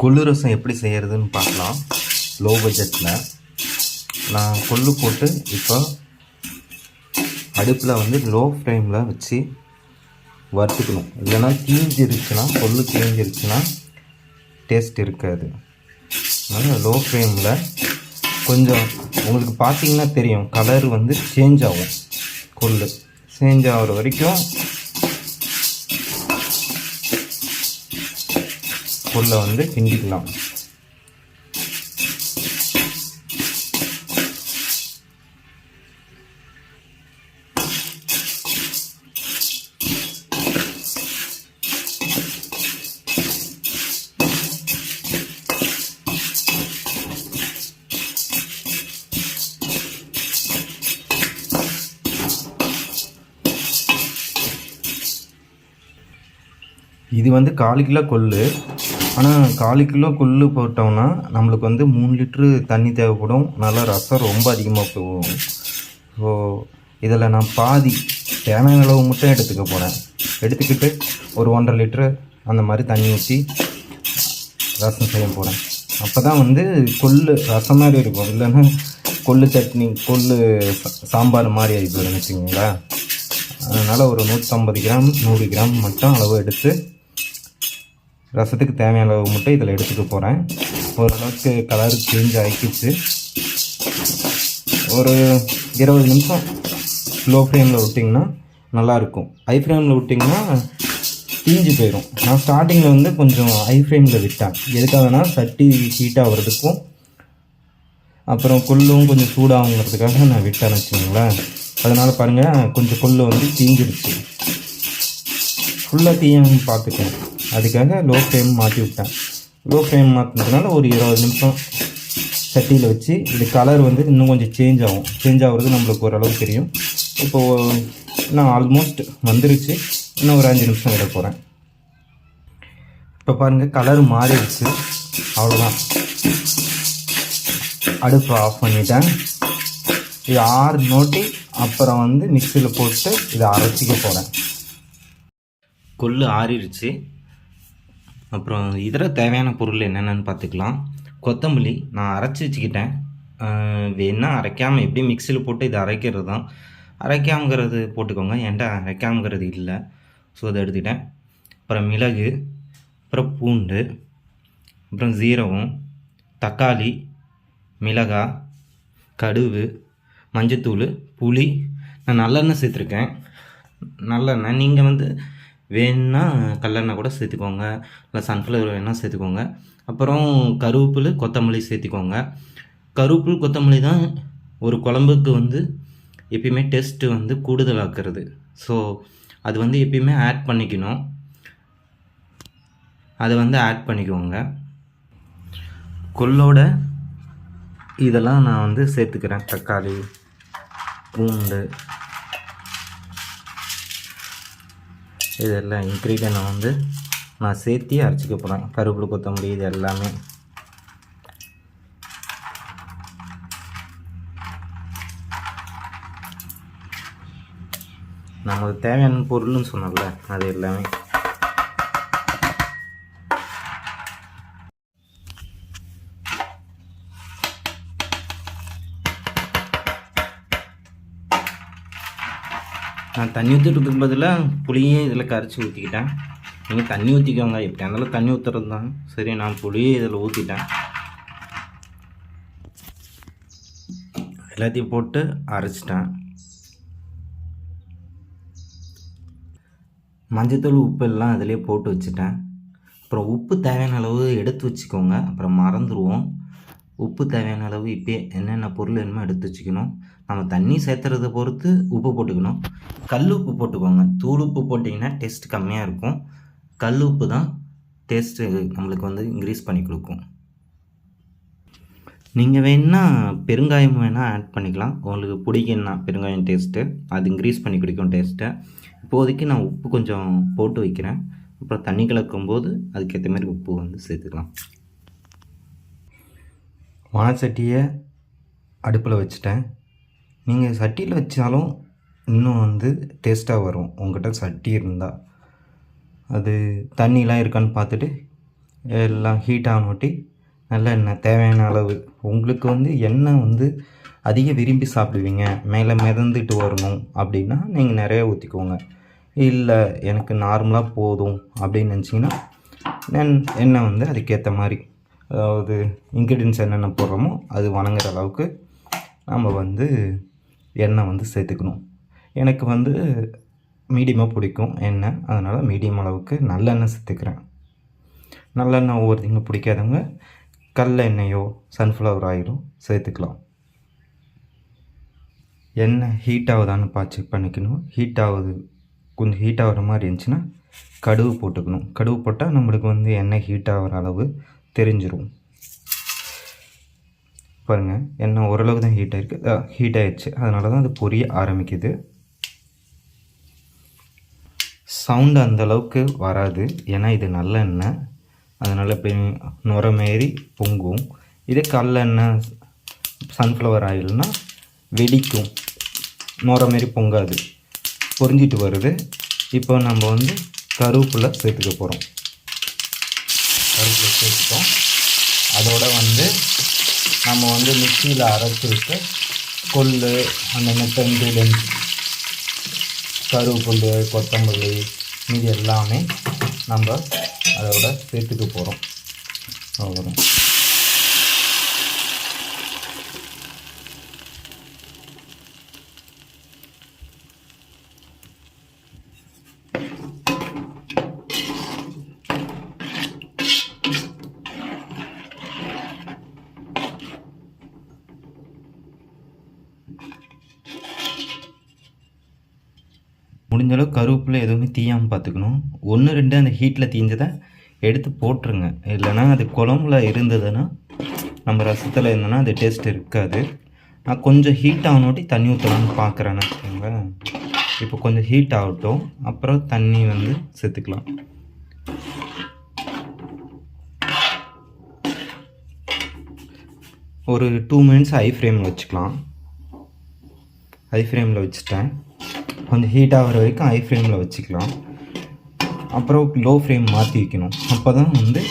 கொள்ளு ரசம் எப்படி செய்கிறதுன்னு பார்க்கலாம். லோ பட்ஜெட்டில் நான் கொள்ளு போட்டு இப்போ அடுப்பில் வந்து லோ ஃப்ளேமில் வச்சு வறுத்துக்கணும். இல்லைன்னா தீஞ்சிருச்சுன்னா, கொள்ளு தீஞ்சிருச்சுன்னா டேஸ்ட் இருக்காது. அதனால் லோ ஃப்ளேமில் கொஞ்சம் உங்களுக்கு பார்த்தீங்கன்னா தெரியும், கலர் வந்து சேஞ்ச் ஆகும். கொள்ளு சேஞ்ச் ஆகிற வரைக்கும் கொள்ளை வந்து கிண்டிக்கலாம். இது வந்து 1/4 கிலோ கொள்ளு. ஆனால் 1/4 கிலோ கொள்ளு போட்டோம்னா நம்மளுக்கு வந்து 3 லிட்ரு தண்ணி தேவைப்படும். நல்லா ரசம் ரொம்ப அதிகமாக போகும். ஸோ இதில் நான் பாதி தேவையான அளவு மட்டும் எடுத்துக்க போகிறேன். எடுத்துக்கிட்டு ஒரு 1.5 லிட்ரு அந்த மாதிரி தண்ணி ஊற்றி ரசம் செய்ய போகிறேன். அப்போ தான் வந்து கொள்ளு ரசம் மாதிரி இருக்கும். இல்லைன்னா கொள்ளு சட்னி, கொள்ளு சாம்பார் மாதிரி ஆகி போயிடும் வச்சுக்கோங்களேன். அதனால் ஒரு 150 கிராம் 100 கிராம் மட்டும் அளவு எடுத்து ரசத்துக்கு தேவையான அளவு மட்டும் இதில் எடுத்துக்க போகிறேன். ஓரளவுக்கு கலர் சேஞ்ச் ஆகிக்கிச்சு. ஒரு 20 நிமிஷம் லோ ஃப்ளேமில் விட்டிங்கன்னா நல்லாயிருக்கும். ஹை ஃப்ளேமில் விட்டிங்கன்னா தீஞ்சு போயிடும். நான் ஸ்டார்டிங்கில் வந்து கொஞ்சம் ஹை ஃப்ளேமில் விட்டேன். எதுக்காகனா சட்டி ஹீட்டாக வர்றதுக்கும் அப்புறம் கொள்ளும் கொஞ்சம் சூடாகுங்கிறதுக்காக நான் விட்டேன்னு வச்சுக்கோங்களேன். அதனால் பாருங்கள், கொஞ்சம் கொள்ளு வந்து தீஞ்சிருச்சு. ஃபுல்லாக தீயாமல் பார்த்துக்கணும். அதுக்காக லோ ஃப்ளேம் மாற்றி விட்டேன். லோ ஃப்ளேம் மாற்றினதுனால ஒரு 20 நிமிஷம் சட்டியில் வச்சு இது கலர் வந்து இன்னும் கொஞ்சம் சேஞ்ச் ஆகும். சேஞ்ச் ஆகிறது நம்மளுக்கு ஓரளவு தெரியும். இப்போது நான் ஆல்மோஸ்ட் வந்துருச்சு. இன்னும் ஒரு 5 நிமிஷம் விட போகிறேன். இப்போ பாருங்கள், கலர் மாறிடுச்சு. அவ்வளோதான், அடுப்பை ஆஃப் பண்ணிட்டேன். இது 6 நோட்டி அப்புறம் வந்து மிக்சியில் போட்டு இதை அரைச்சிக்க போகிறேன். கொள்ளு ஆறிடுச்சு. அப்புறம் இதர தேவையான பொருள் என்னென்னு பார்த்துக்கலாம். கொத்தமல்லி நான் அரைச்சி வச்சுக்கிட்டேன். வேணால் அரைக்காமல் எப்படி மிக்சியில் போட்டு இதை அரைக்கிறது தான். அரைக்காமங்கிறது போட்டுக்கோங்க, என்கிட்ட அரைக்காமங்கிறது இல்லை. ஸோ அதை எடுத்துக்கிட்டேன். அப்புறம் மிளகு, அப்புறம் பூண்டு, அப்புறம் சீரகம், தக்காளி, மிளகாய், கடுகு, மஞ்சத்தூள், புளி. நான் நல்லெண்ணெய் சேர்த்துருக்கேன். நல்லெண்ணெய் நீங்கள் வந்து வேணுன்னா கல்லெண்ணெய் கூட சேர்த்துக்கோங்க, இல்லை சன்ஃப்ளவர் வேணால் சேர்த்துக்கோங்க. அப்புறம் கருவேப்பிலை, கொத்தமல்லி சேர்த்துக்கோங்க. கருவேப்பிலை, கொத்தமல்லி தான் ஒரு குழம்புக்கு வந்து எப்பயுமே டேஸ்ட்டு வந்து கூடுதலாக்குறது. ஸோ அது வந்து எப்பயுமே ஆட் பண்ணிக்கணும். அதை வந்து ஆட் பண்ணிக்கோங்க. கொள்ளோட இதெல்லாம் நான் வந்து சேர்த்துக்கிறேன். தக்காளி, பூண்டு, இதெல்லாம் இன்க்ரீடியன்ட் வந்து நான் சேர்த்தி அரைச்சிக்க போகிறேன். கருவேப்பிலை, கொத்தமல்லி இது எல்லாமே. நமக்கு தேவையான பொருள்னு சொன்னோம்ல, அது எல்லாமே. நான் தண்ணி ஊற்றிக்கிறதுக்கு பதிலாக புளியே இதில் கரைச்சி ஊற்றிக்கிட்டேன். நீங்கள் தண்ணி ஊற்றிக்கோங்க, எப்படியா இருந்தாலும் தண்ணி ஊற்றுறது தான். சரி, நான் புளியே இதில் ஊற்றிட்டேன். எல்லாத்தையும் போட்டு அரைச்சிட்டேன். மஞ்சத்தூள், உப்பு எல்லாம் அதிலே போட்டு வச்சுட்டேன். அப்புறம் உப்பு தேவையான அளவு எடுத்து வச்சுக்கோங்க, அப்புறம் மறந்துடுவோம். உப்பு தேவையான அளவு இப்போயே என்னென்ன பொருள் வேணுமோ எடுத்து வச்சுக்கணும். நம்ம தண்ணி சேர்த்துறதை பொறுத்து உப்பு போட்டுக்கணும். கல் உப்பு போட்டுக்கோங்க. தூள் உப்பு போட்டிங்கன்னா டேஸ்ட் கம்மியாக இருக்கும். கல் உப்பு தான் டேஸ்ட்டு நம்மளுக்கு வந்து இன்க்ரீஸ் பண்ணி கொடுக்கும். நீங்கள் வேணால் பெருங்காயம் வேணால் ஆட் பண்ணிக்கலாம். உங்களுக்கு பிடிக்குன்னா பெருங்காயம் டேஸ்ட்டு அது இன்க்ரீஸ் பண்ணி கொடுக்கும் டேஸ்ட்டை. இப்போதைக்கு நான் உப்பு கொஞ்சம் போட்டு வைக்கிறேன். அப்புறம் தண்ணி கலக்கும்போது அதுக்கேற்ற மாதிரி உப்பு வந்து சேர்த்துக்கலாம். வானச்சட்டியை அடுப்பில் வச்சுட்டேன். நீங்கள் சட்டியில் வச்சாலும் இன்னும் வந்து டேஸ்ட்டாக வரும். உங்கள்கிட்ட சட்டி இருந்தால் அது தண்ணிலாம் இருக்கான்னு பார்த்துட்டு எல்லாம் ஹீட் ஆனோட்டி நல்லெண்ணெய் தேவையான அளவு. உங்களுக்கு வந்து எண்ணெய் வந்து அதிக விரும்பி சாப்பிடுவீங்க, மேலே மிதந்துட்டு வரணும் அப்படின்னா நீங்கள் நிறைய ஊற்றிக்கோங்க. இல்லை எனக்கு நார்மலாக போதும் அப்படின்னு நினச்சிங்கன்னா எண்ணெய் வந்து அதுக்கேற்ற மாதிரி, அதாவது இன்க்ரீடியன்ஸ் என்னென்ன போடுறோமோ அது வணங்குற அளவுக்கு நம்ம வந்து எண்ணெய் வந்து சேர்த்துக்கணும். எனக்கு வந்து மீடியமாக பிடிக்கும் எண்ணெய், அதனால் மீடியம் அளவுக்கு நல்லெண்ணெய் சேர்த்துக்கிறேன். நல்லெண்ணெய் ஒவ்வொருத்தங்க பிடிக்காதவங்க கடல எண்ணெயோ சன்ஃப்ளவர் ஆயிலோ சேர்த்துக்கலாம். எண்ணெய் ஹீட் ஆகுதான்னு பார்த்து செக் பண்ணிக்கணும். ஹீட் ஆகுது, கொஞ்சம் ஹீட் ஆகிற மாதிரி இருந்துச்சுன்னா கடுகு போட்டுக்கணும். கடுகு போட்டால் நம்மளுக்கு வந்து எண்ணெய் ஹீட் ஆகிற அளவு தெரிஞ்சிடும். பாருங்கள், எண்ணெய் ஓரளவுக்கு தான் ஹீட் ஆகிடுச்சு, அதனால தான் அது பொரிய ஆரம்பிக்குது. சவுண்டு அந்தளவுக்கு வராது, ஏன்னா இது நல்ல எண்ணெய், அதனால் இப்படி நுர மாரி பொங்கும். இதே கடல எண்ணெய் சன்ஃப்ளவர் ஆயில்னால் வெடிக்கும், நுர மாரி பொங்காது, பொரிஞ்சிட்டு வருது. இப்போ நம்ம வந்து கருவேப்பிலை சேர்த்துக்க போகிறோம். கருவேப்பிலை சேர்த்துட்டோம். அதோட வந்து நம்ம வந்து மிக்சியில் அரைச்சி விட்டு கொள்ளு அந்த மற்ற இன்க்ரீடியன்ஸ் கருவேப்பிலை கொத்தமல்லி மீதி எல்லாமே நம்ம அதோட சேர்த்துக்க போகிறோம். அவ்வளோதான். முடிஞ்சளவு கருவேப்பிலை எதுவுமே தீயாமல் பார்த்துக்கணும். 1-2 அந்த ஹீட்டில் தீஞ்சதை எடுத்து போட்டுருங்க. இல்லைனா அது குழம்புல இருந்ததுன்னா, நம்ம ரசத்தில் இருந்ததுன்னா அது டேஸ்ட் இருக்காது. நான் கொஞ்சம் ஹீட் ஆகணுட்டி தண்ணி ஊற்றலான்னு பார்க்குறேன்னு வச்சுக்கோங்க. இப்போ கொஞ்சம் ஹீட் ஆகட்டும், அப்புறம் தண்ணி வந்து சேர்த்துக்கலாம். ஒரு 2 மினிட்ஸ் ஹை ஃப்ளேமில் வச்சுக்கலாம். ஹை ஃப்ளேமில் வச்சுட்டேன். கொஞ்சம் ஹீட் ஆகிற வரைக்கும் ஹை ஃப்ளேமில் வச்சுக்கலாம். அப்புறம் லோ ஃப்ளேம் மாற்றி வைக்கணும். அப்போ தான் வந்து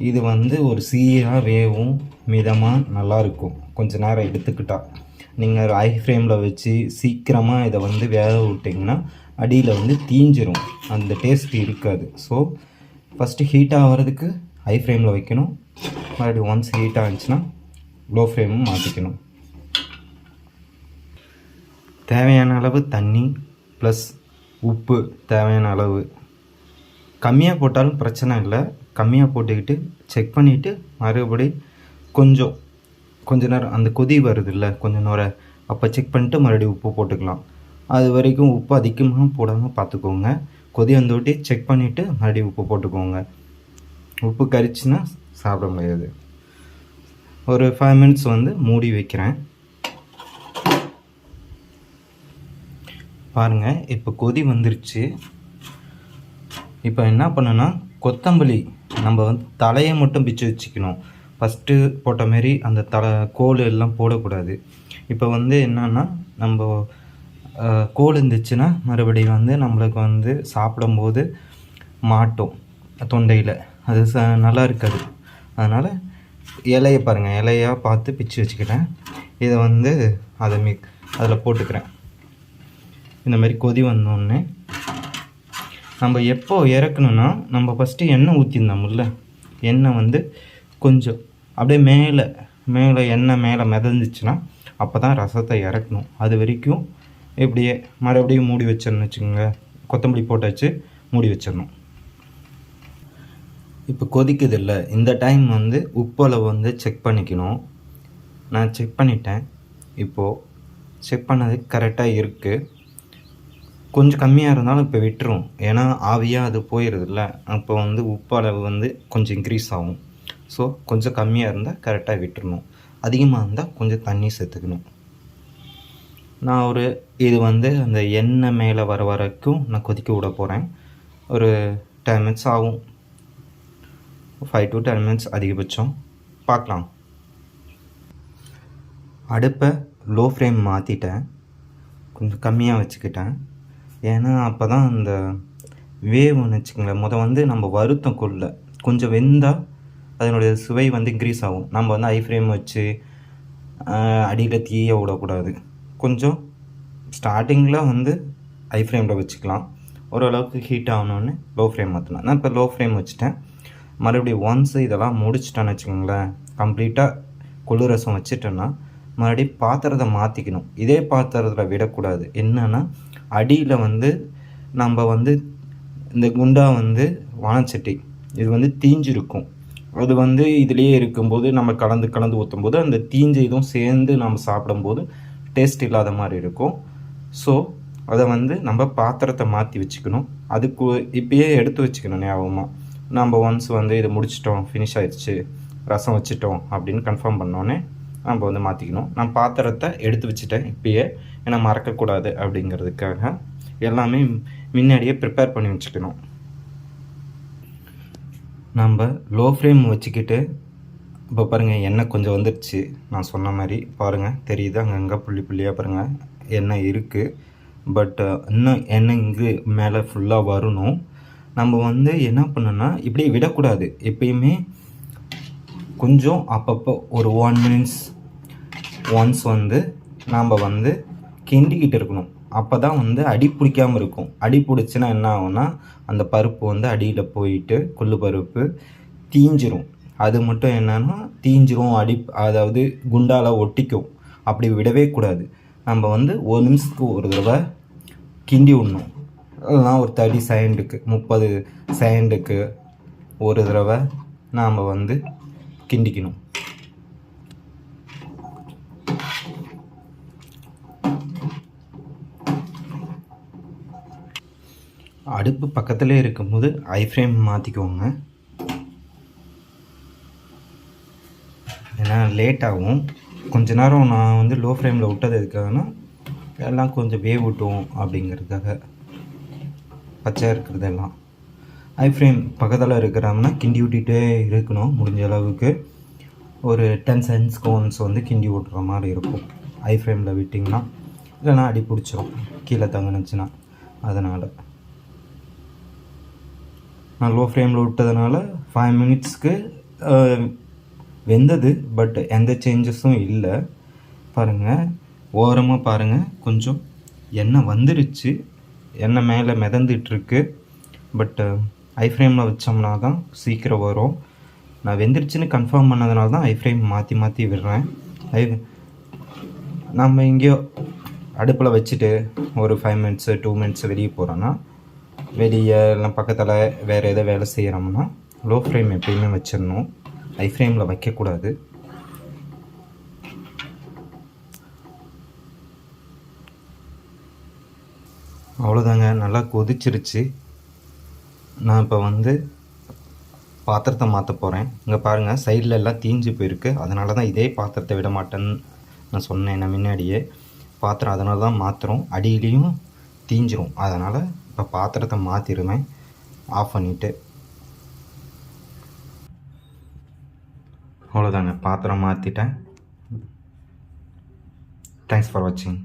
இது வந்து ஒரு சீராக வேவும், மிதமாக நல்லாயிருக்கும். கொஞ்சம் நேரம் எடுத்துக்கிட்டால் நீங்கள் ஹை ஃப்ளேமில் வச்சு சீக்கிரமாக இதை வந்து வேக விட்டிங்கன்னா அடியில் வந்து தீஞ்சிரும், அந்த டேஸ்ட் இருக்காது. ஸோ ஃபஸ்ட்டு ஹீட் ஆகிறதுக்கு ஹை ஃப்ளேமில் வைக்கணும். மறுபடியும் ஒன்ஸ் ஹீட் ஆகிடுச்சுன்னா லோ ஃப்ளேமும் மாற்றிக்கணும். தேவையான அளவு தண்ணி ப்ளஸ் உப்பு தேவையான அளவு. கம்மியாக போட்டாலும் பிரச்சனை இல்லை, கம்மியாக போட்டுக்கிட்டு செக் பண்ணிவிட்டு மறுபடி கொஞ்ச நேரம் அந்த கொதி வருது இல்லை கொஞ்சம் நேரம், அப்போ செக் பண்ணிவிட்டு மறுபடியும் உப்பு போட்டுக்கலாம். அது வரைக்கும் உப்பு அதிகமாக போடாமல் பார்த்துக்கோங்க. கொதி வந்தோட்டி செக் பண்ணிவிட்டு மறுபடியும் உப்பு போட்டுக்கோங்க. உப்பு கரிச்சுன்னா சாப்பிட முடியாது. ஒரு 5 மினிட்ஸ் வந்து மூடி வைக்கிறேன். பாருங்கள், இப்போ கொதி வந்துருச்சு. இப்போ என்ன பண்ணுன்னா, கொத்தமல்லி நம்ம வந்து தலையை மட்டும் பிச்சு வச்சுக்கணும். ஃபஸ்ட்டு போட்ட மாரி அந்த கோல் எல்லாம் போடக்கூடாது. இப்போ வந்து என்னன்னா, நம்ம கோல் இருந்துச்சுன்னா மறுபடியும் வந்து நம்மளுக்கு வந்து சாப்பிடும்போது மாட்டோம் தொண்டையில், அது நல்லா இருக்காது. அதனால் இலையை பாருங்கள், இலையாக பார்த்து பிச்சு வச்சுக்கிறேன். இதை வந்து அதில் போட்டுக்கிறேன். இந்த மாதிரி கொதி வந்தோடனே நம்ம எப்போ இறக்கணுன்னா, நம்ம ஃபஸ்ட்டு எண்ணெய் ஊற்றிருந்தோம்ல, எண்ணெய் வந்து கொஞ்சம் அப்படியே மேலே எண்ணெய் மேலே மிதந்துச்சுன்னா அப்போ தான் ரசத்தை இறக்கணும். அது வரைக்கும் இப்படியே மறுபடியும் மூடி வச்சிடணும் வச்சுக்கோங்க. கொத்தமல்லி போட்டாச்சு, மூடி வச்சிடணும். இப்போ கொதிக்குது இல்லை, இந்த டைம் வந்து உப்பளவு வந்து செக் பண்ணிக்கணும். நான் செக் பண்ணிட்டேன். இப்போது செக் பண்ணது கரெக்டாக இருக்குது. கொஞ்சம் கம்மியாக இருந்தாலும் இப்போ விட்டுரும், ஏன்னா ஆவியாக அது போயிடுதுல்ல. அப்போ வந்து உப்பு அளவு வந்து கொஞ்சம் இன்க்ரீஸ் ஆகும். ஸோ கொஞ்சம் கம்மியாக இருந்தால் கரெக்டாக விட்டுறணும். அதிகமாக இருந்தால் கொஞ்சம் தண்ணி சேர்த்துக்கணும். நான் இது வந்து அந்த எண்ணெய் மேலே வர வரைக்கும் நான் கொதிக்க விட போகிறேன். ஒரு 10 மினிட்ஸ் ஆகும், 5 to 10 மினிட்ஸ் அதிகபட்சம். பார்க்கலாம். அடுப்பை லோ ஃப்ளேம் மாற்றிட்டேன், கொஞ்சம் கம்மியாக வச்சுக்கிட்டேன். ஏன்னா அப்போ தான் அந்த வேவுன்னு வச்சுக்கோங்களேன். வந்து நம்ம வருத்தம் கொள்ள கொஞ்சம் வெந்தால் அதனுடைய சுவை வந்து இன்க்ரீஸ் ஆகும். நம்ம வந்து ஹை ஃப்ளேம் வச்சு அடியில் தீய விடக்கூடாது. கொஞ்சம் ஸ்டார்டிங்கில் வந்து ஹை ஃப்ளேமில் வச்சுக்கலாம். ஓரளவுக்கு ஹீட் ஆகணுன்னு லோ ஃப்ளேம் மாற்றலாம். நான் இப்போ லோ ஃப்ளேம் வச்சுட்டேன். மறுபடியும் ஒன்ஸ் இதெல்லாம் முடிச்சிட்டேன்னு வச்சுக்கோங்களேன், கம்ப்ளீட்டாக கொள்ளு ரசம் வச்சுட்டேன்னா மறுபடியும் பாத்திரத்தை மாற்றிக்கணும். இதே பாத்திரத்தில் விடக்கூடாது. என்னென்னா அடியில் வந்து நம்ம வந்து இந்த குண்டா வந்து வானச்சட்டி இது வந்து தீஞ்சிருக்கும். அது வந்து இதுலேயே இருக்கும்போது நம்ம கலந்து ஊற்றும்போது அந்த தீஞ்ச இதுவும் சேர்ந்து நம்ம சாப்பிடும்போது டேஸ்ட் இல்லாத மாதிரி இருக்கும். ஸோ அதை வந்து நம்ம பாத்திரத்தை மாற்றி வச்சுக்கணும். அதுக்கு இப்பயே எடுத்து வச்சுக்கணும் ஞாபகமாக. நம்ம ஒன்ஸ் வந்து இதை முடிச்சிட்டோம், ஃபினிஷ் ஆயிடுச்சு, ரசம் வச்சுட்டோம் அப்படின்னு கன்ஃபார்ம் பண்ணோன்னே நம்ம வந்து மாற்றிக்கணும். நான் பாத்திரத்தை எடுத்து வச்சுட்டேன் இப்பயே, ஏன்னா மறக்கக்கூடாது அப்படிங்கிறதுக்காக எல்லாமே முன்னாடியே ப்ரிப்பேர் பண்ணி வச்சுக்கணும். நம்ம லோ ஃப்ளேம் வச்சுக்கிட்டு இப்போ பாருங்கள் எண்ணெய் கொஞ்சம் வந்துடுச்சு. நான் சொன்ன மாதிரி பாருங்கள் தெரியுது, அங்கங்கே புள்ளி புள்ளியாக பாருங்கள் எண்ணெய் இருக்குது. பட் இன்னும் எண்ணெய் இங்கே மேலே ஃபுல்லாக வரணும். நம்ம வந்து என்ன பண்ணணும்னா இப்படி விடக்கூடாது. எப்பயுமே கொஞ்சம் அப்பப்போ ஒரு 1 minutes ஒன்ஸ் வந்து நாம் வந்து கிண்டிக்கிட்டு இருக்கணும். அப்போ தான் வந்து அடி பிடிக்காமல் இருக்கும். அடி பிடிச்சின்னா என்ன ஆகும்னா அந்த பருப்பு வந்து அடியில் போயிட்டு கொள்ளு பருப்பு தீஞ்சிரும். அது மட்டும் என்னென்னா தீஞ்சிரும், அதாவது குண்டால் ஒட்டிக்கும். அப்படி விடவே கூடாது. நம்ம வந்து 1 நிமிஷத்துக்கு ஒரு தடவை கிண்டி விடணும். இல்லைனா ஒரு 30 செகண்டுக்கு 30 செகண்டுக்கு ஒரு தடவை நாம் வந்து கிண்டிக்கணும். அடுப்பு பக்கத்திலே இருக்கும்போது ஹை ஃப்ளேம் மாற்றிக்கோங்க. ஏன்னா லேட் ஆகும். கொஞ்ச நேரம் நான் வந்து லோ ஃப்ளேமில் விட்டது எதுக்காகனா எல்லாம் கொஞ்சம் வேகட்டும் அப்படிங்கிறதுக்காக. பச்சையாக இருக்கிறதெல்லாம் ஹை ஃப்ளேம் பக்கத்தில் இருக்கிறோம்னா கிண்டி விட்டுகிட்டே இருக்கணும். முடிஞ்ச அளவுக்கு ஒரு 10 செகண்ட்ஸ்க்கு ஒன்ஸ் வந்து கிண்டி விட்டுற மாதிரி இருக்கும் ஹை ஃப்ளேமில் விட்டிங்கன்னா. இல்லைனா அடி பிடிச்சிரும் கீழே தங்கினுச்சுன்னா. அதனால் நான் லோ ஃப்ளேமில் விட்டதுனால 5 மினிட்ஸ்க்கு வெந்தது. பட் எந்த சேஞ்சஸும் இல்லை. பாருங்கள் ஓரமாக பாருங்கள் கொஞ்சம் எண்ணெய் வந்துடுச்சு. எண்ணெய் மேலே மிதந்துட்டுருக்கு. பட்டு ஹை ஃப்ளேமில் வச்சோம்னா தான் சீக்கிரம் வரும். நான் வெந்துருச்சுன்னு கன்ஃபார்ம் பண்ணதுனால தான் ஹை ஃப்ளேம் மாற்றி விடுறேன். நம்ம எங்கேயோ அடுப்பில் வச்சுட்டு ஒரு 5 minutes 2 minutes வெளியே போகிறோன்னா, வெளியே இல்லை பக்கத்தில் வேறு எதோ வேலை செய்கிறோம்னா லோ ஃப்ளேம் எப்பயுமே வச்சிடணும். ஹை ஃப்ளேமில் வைக்கக்கூடாது. அவ்வளோதாங்க, நல்லா கொதிச்சிருச்சு. நான் இப்போ வந்து பாத்திரத்தை மாற்ற போகிறேன். இங்கே பாருங்கள் சைடில் எல்லாம் தீஞ்சு போயிருக்கு. அதனால தான் இதே பாத்திரத்தை விட மாட்டேன்னு நான் சொன்னேன் நான் முன்னாடியே. பாத்திரம் அதனால தான் மாற்றுறோம். அடியிலையும் தீஞ்சிரும். அதனால் இப்போ பாத்திரத்தை மாற்றிடுவேன் ஆஃப் பண்ணிவிட்டு. அவ்வளோதாங்க, பாத்திரம் மாற்றிட்டேன். தேங்க்ஸ் ஃபார் வாட்சிங்.